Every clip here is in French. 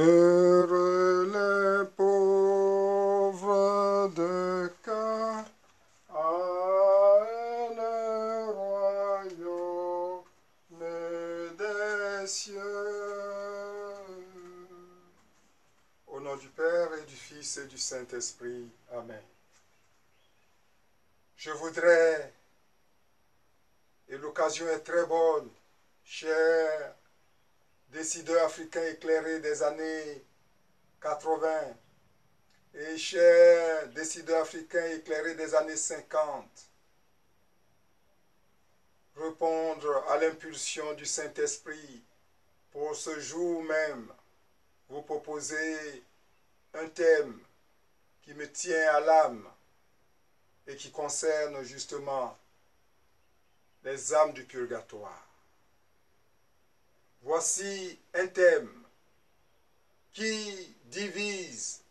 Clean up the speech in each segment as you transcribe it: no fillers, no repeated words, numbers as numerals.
Heureux les pauvres de cœur, à eux le royaume des cieux. Au nom du Père et du Fils et du Saint-Esprit. Amen. Je voudrais, et l'occasion est très bonne, chers décideurs africains éclairés des années 80 et chers décideurs africains éclairés des années 50, répondre à l'impulsion du Saint-Esprit pour ce jour même, vous proposer un thème qui me tient à l'âme et qui concerne justement les âmes du purgatoire. Voici un thème qui divise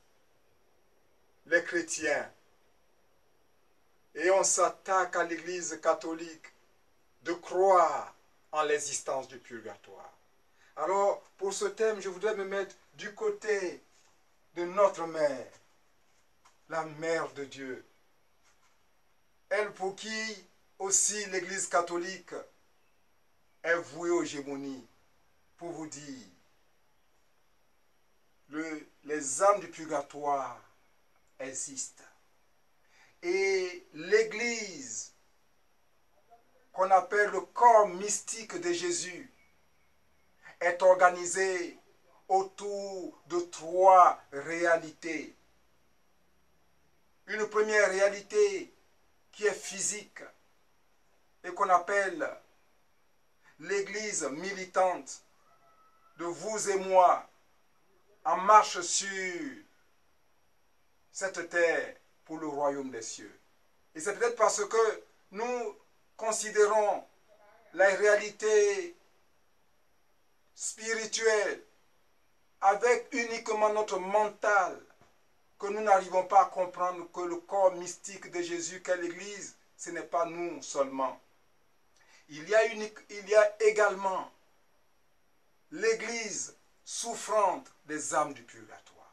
les chrétiens et on s'attaque à l'Église catholique de croire en l'existence du purgatoire. Alors, pour ce thème, je voudrais me mettre du côté de notre mère, la mère de Dieu. Elle pour qui aussi l'Église catholique est vouée aux gémonies. Pour vous dire, les âmes du purgatoire existent. Et l'Église, qu'on appelle le corps mystique de Jésus, est organisée autour de trois réalités. Une première réalité qui est physique et qu'on appelle l'Église militante de vous et moi en marche sur cette terre pour le royaume des cieux. Et c'est peut-être parce que nous considérons la réalité spirituelle avec uniquement notre mental que nous n'arrivons pas à comprendre que le corps mystique de Jésus qu'est l'Église, ce n'est pas nous seulement. Il y a également l'Église souffrante des âmes du purgatoire.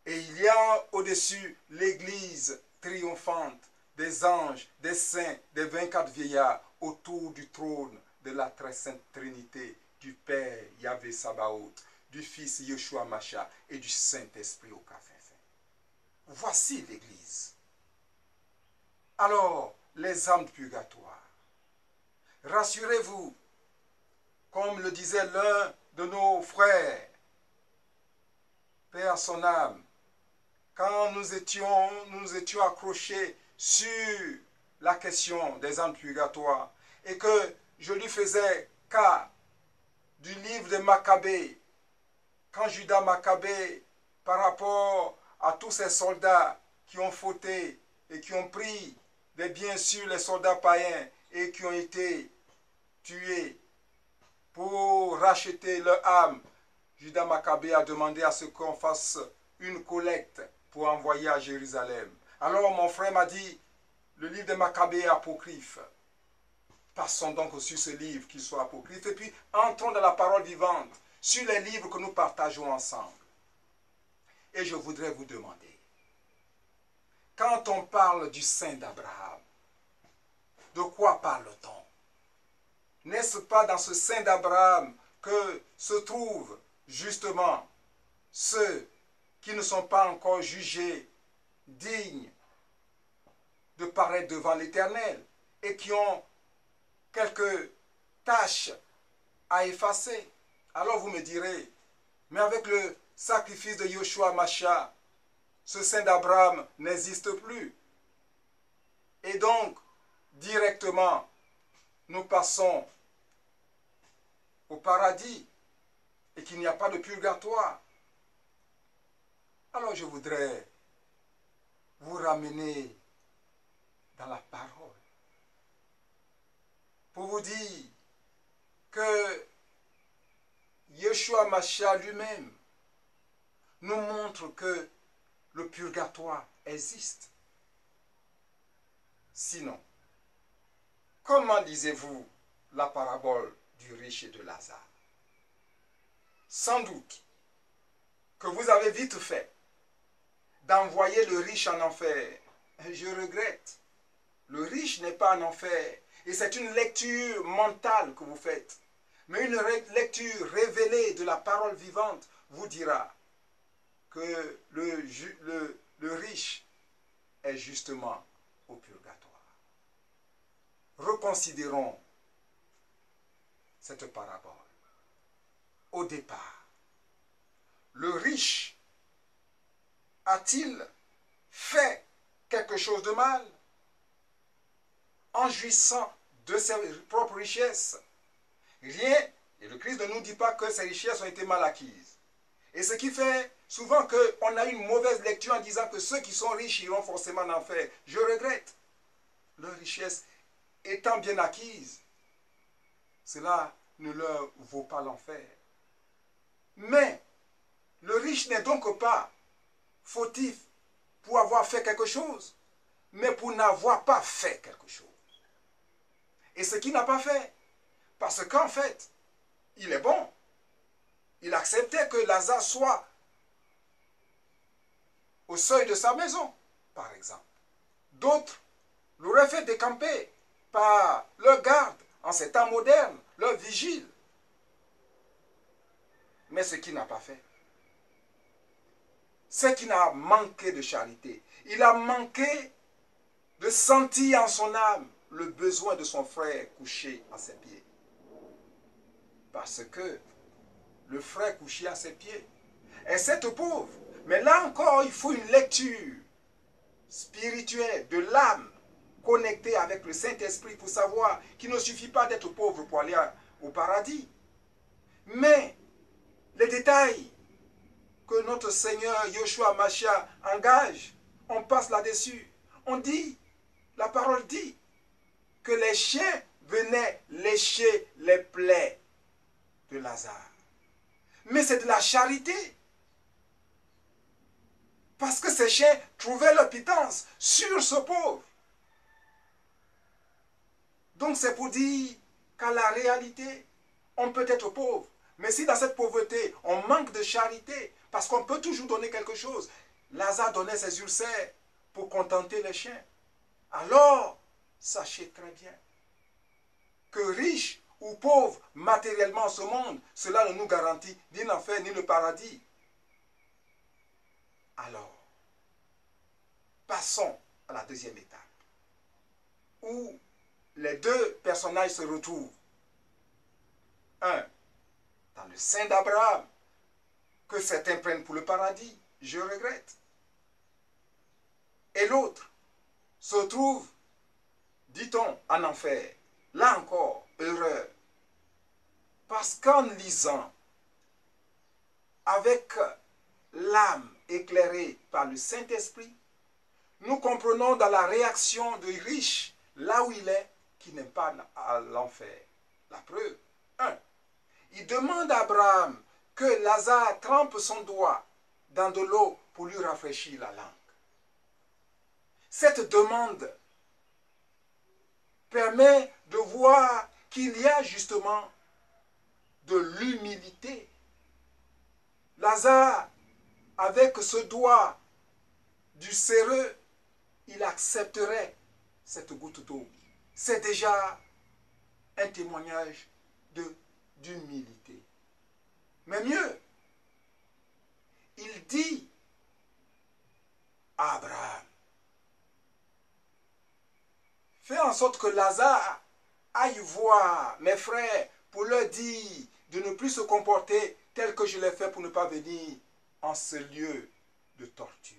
Et il y a au-dessus l'Église triomphante des anges, des saints, des 24 vieillards autour du trône de la très sainte Trinité, du Père Yahvé Sabaoth, du Fils Yeshua Mashiach et du Saint-Esprit au café. Voici l'Église. Alors, les âmes du purgatoire, rassurez-vous, comme le disait l'un de nos frères, paix à son âme, quand nous étions accrochés sur la question des âmes purgatoires et que je lui faisais cas du livre de Maccabée, quand Judas Maccabée, par rapport à tous ces soldats qui ont fauté et qui ont pris des biens sur les soldats païens et qui ont été tués pour racheter leur âme, Judas Maccabée a demandé à ce qu'on fasse une collecte pour envoyer à Jérusalem. Alors mon frère m'a dit, le livre de Maccabée est apocryphe. Passons donc sur ce livre qui soit apocryphe et puis entrons dans la parole vivante, sur les livres que nous partageons ensemble. Et je voudrais vous demander, quand on parle du Saint d'Abraham, de quoi parle-t-on? N'est-ce pas dans ce Saint d'Abraham que se trouvent justement ceux qui ne sont pas encore jugés dignes de paraître devant l'Éternel et qui ont quelques tâches à effacer? Alors vous me direz, mais avec le sacrifice de Yeshua Mashiach, ce Saint d'Abraham n'existe plus. Et donc, directement, nous passons au paradis et qu'il n'y a pas de purgatoire. Alors je voudrais vous ramener dans la parole pour vous dire que Yeshua Mashiach lui-même nous montre que le purgatoire existe. Sinon, comment lisez-vous la parabole du riche et de Lazare? sans doute que vous avez vite fait d'envoyer le riche en enfer. Je regrette. Le riche n'est pas en enfer. Et c'est une lecture mentale que vous faites. Mais une lecture révélée de la parole vivante vous dira que le riche est justement au purgatoire. Reconsidérons cette parabole. Au départ, le riche a-t-il fait quelque chose de mal en jouissant de ses propres richesses? Rien, et le Christ ne nous dit pas que ces richesses ont été mal acquises. Et ce qui fait souvent qu'on a une mauvaise lecture en disant que ceux qui sont riches iront forcément en enfer. Je regrette. Leur richesse étant bien acquise, cela ne leur vaut pas l'enfer. Mais le riche n'est donc pas fautif pour avoir fait quelque chose, mais pour n'avoir pas fait quelque chose. Et ce qu'il n'a pas fait, parce qu'en fait, il est bon. Il acceptait que Lazare soit au seuil de sa maison, par exemple. D'autres l'auraient fait décamper par leur garde en ces temps modernes, leur vigile. Mais ce qu'il n'a pas fait, c'est qu'il a manqué de charité. Il a manqué de sentir en son âme le besoin de son frère couché à ses pieds. Parce que le frère couché à ses pieds est cette pauvre. Mais là encore, il faut une lecture spirituelle de l'âme connectée avec le Saint-Esprit pour savoir qu'il ne suffit pas d'être pauvre pour aller au paradis. Mais les détails que notre Seigneur Yoshua Mashiach engage, on passe là-dessus. On dit, la parole dit, que les chiens venaient lécher les plaies de Lazare. Mais c'est de la charité. Parce que ces chiens trouvaient leur pitance sur ce pauvre. Donc c'est pour dire qu'à la réalité, on peut être pauvre. Mais si dans cette pauvreté, on manque de charité, parce qu'on peut toujours donner quelque chose, Lazare donnait ses ulcères pour contenter les chiens. Alors, sachez très bien que riche ou pauvre matériellement en ce monde, cela ne nous garantit ni l'enfer ni le paradis. Alors, passons à la deuxième étape, où les deux personnages se retrouvent. Un, dans le sein d'Abraham, que certains prennent pour le paradis, je regrette. Et l'autre se trouve, dit-on, en enfer. Là encore, erreur. Parce qu'en lisant avec l'âme éclairée par le Saint-Esprit, nous comprenons dans la réaction du riche, là où il est, qui n'aime pas l'enfer. La preuve, 1. Il demande à Abraham que Lazare trempe son doigt dans de l'eau pour lui rafraîchir la langue. Cette demande permet de voir qu'il y a justement de l'humilité. Lazare, avec ce doigt du séreux, il accepterait cette goutte d'eau. C'est déjà un témoignage d'humilité. Mais mieux, il dit à Abraham, fais en sorte que Lazare aille voir mes frères pour leur dire de ne plus se comporter tel que je l'ai fait pour ne pas venir en ce lieu de torture.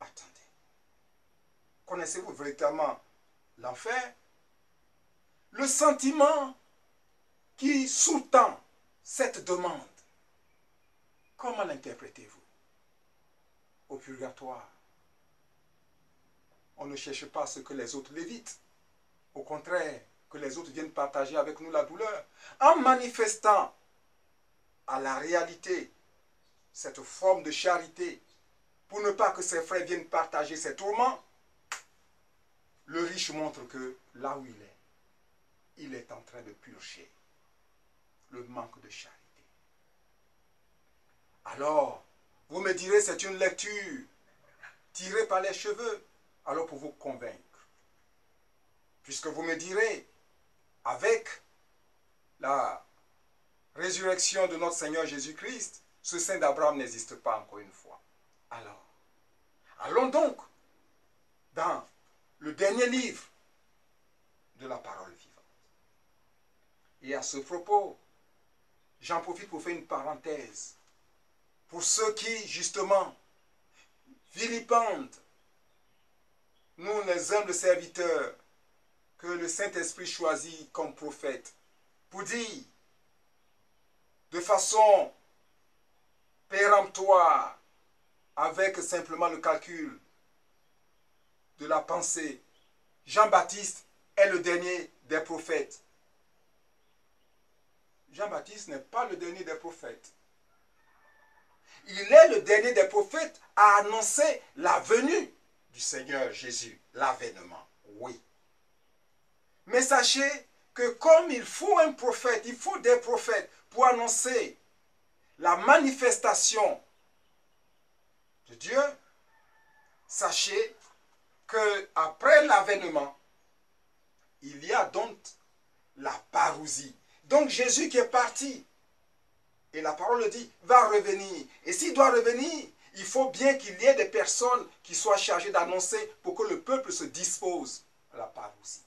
Attendez. Connaissez-vous véritablement l'enfer? Le sentiment qui sous-tend cette demande, comment l'interprétez-vous? Au purgatoire, on ne cherche pas ce que les autres l'évitent. Au contraire, que les autres viennent partager avec nous la douleur. En manifestant à la réalité cette forme de charité, pour ne pas que ses frères viennent partager ses tourments, le riche montre que là où il est en train de purger le manque de charité. Alors, vous me direz, c'est une lecture tirée par les cheveux. Alors, pour vous convaincre, puisque vous me direz, avec la résurrection de notre Seigneur Jésus-Christ, ce sein d'Abraham n'existe pas encore une fois. Alors, allons donc dans le dernier livre de la parole vivante. Et à ce propos, j'en profite pour faire une parenthèse. Pour ceux qui, justement, vilipendent, nous les humbles serviteurs, que le Saint-Esprit choisit comme prophète, pour dire, de façon péremptoire, avec simplement le calcul de la pensée, Jean-Baptiste est le dernier des prophètes. Jean-Baptiste n'est pas le dernier des prophètes. Il est le dernier des prophètes à annoncer la venue du Seigneur Jésus, l'avènement. Oui. Mais sachez que comme il faut un prophète, il faut des prophètes pour annoncer la manifestation de Dieu, sachez qu'après l'avènement, il y a donc la parousie. Donc Jésus qui est parti, et la parole le dit, va revenir. Et s'il doit revenir, il faut bien qu'il y ait des personnes qui soient chargées d'annoncer pour que le peuple se dispose à la parousie.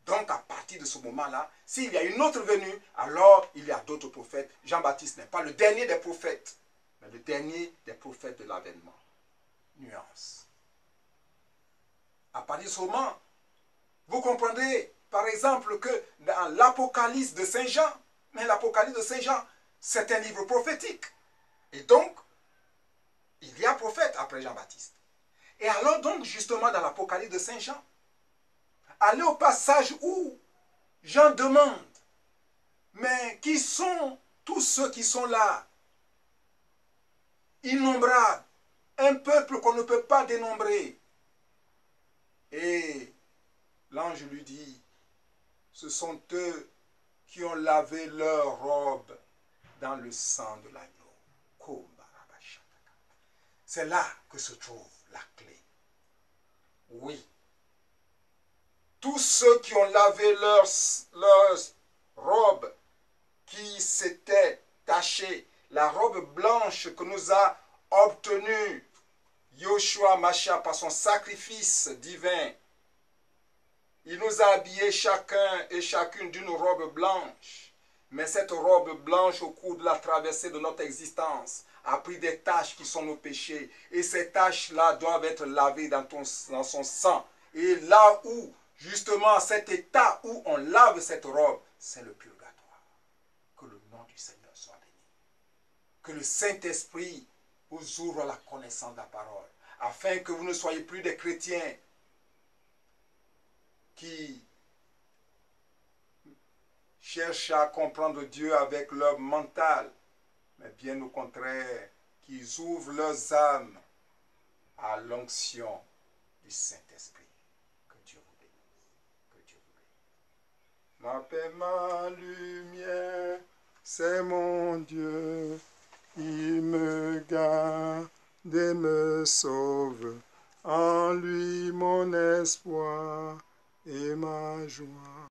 Donc à partir de ce moment-là, s'il y a une autre venue, alors il y a d'autres prophètes. Jean-Baptiste n'est pas le dernier des prophètes, mais le dernier des prophètes de l'avènement. Nuance. À partir de ce moment, vous comprendrez par exemple que dans l'Apocalypse de Saint Jean, mais l'Apocalypse de Saint Jean, c'est un livre prophétique. Et donc, il y a prophète après Jean-Baptiste. Et alors donc, justement, dans l'Apocalypse de Saint Jean, allez au passage où Jean demande, mais qui sont tous ceux qui sont là? Innombrables, un peuple qu'on ne peut pas dénombrer. Et l'ange lui dit, ce sont eux qui ont lavé leurs robes dans le sang de l'agneau. C'est là que se trouve la clé. Oui. Tous ceux qui ont lavé leurs robes qui s'étaient tachées, la robe blanche que nous a obtenue Yoshua Mashiach par son sacrifice divin, il nous a habillés chacun et chacune d'une robe blanche. Mais cette robe blanche, au cours de la traversée de notre existence, a pris des taches qui sont nos péchés. Et ces taches-là doivent être lavées dans son sang. Et là où, justement, cet état où on lave cette robe, c'est le purgatoire. Que le nom du Seigneur soit béni. Que le Saint-Esprit vous ouvre la connaissance de la parole, afin que vous ne soyez plus des chrétiens qui cherchent à comprendre Dieu avec leur mental, mais bien au contraire, qu'ils ouvrent leurs âmes à l'onction du Saint-Esprit. Que Dieu vous bénisse. Que Dieu vous bénisse. Ma paix, ma lumière, c'est mon Dieu. Il me garde et me sauve. En lui mon espoir et ma joie.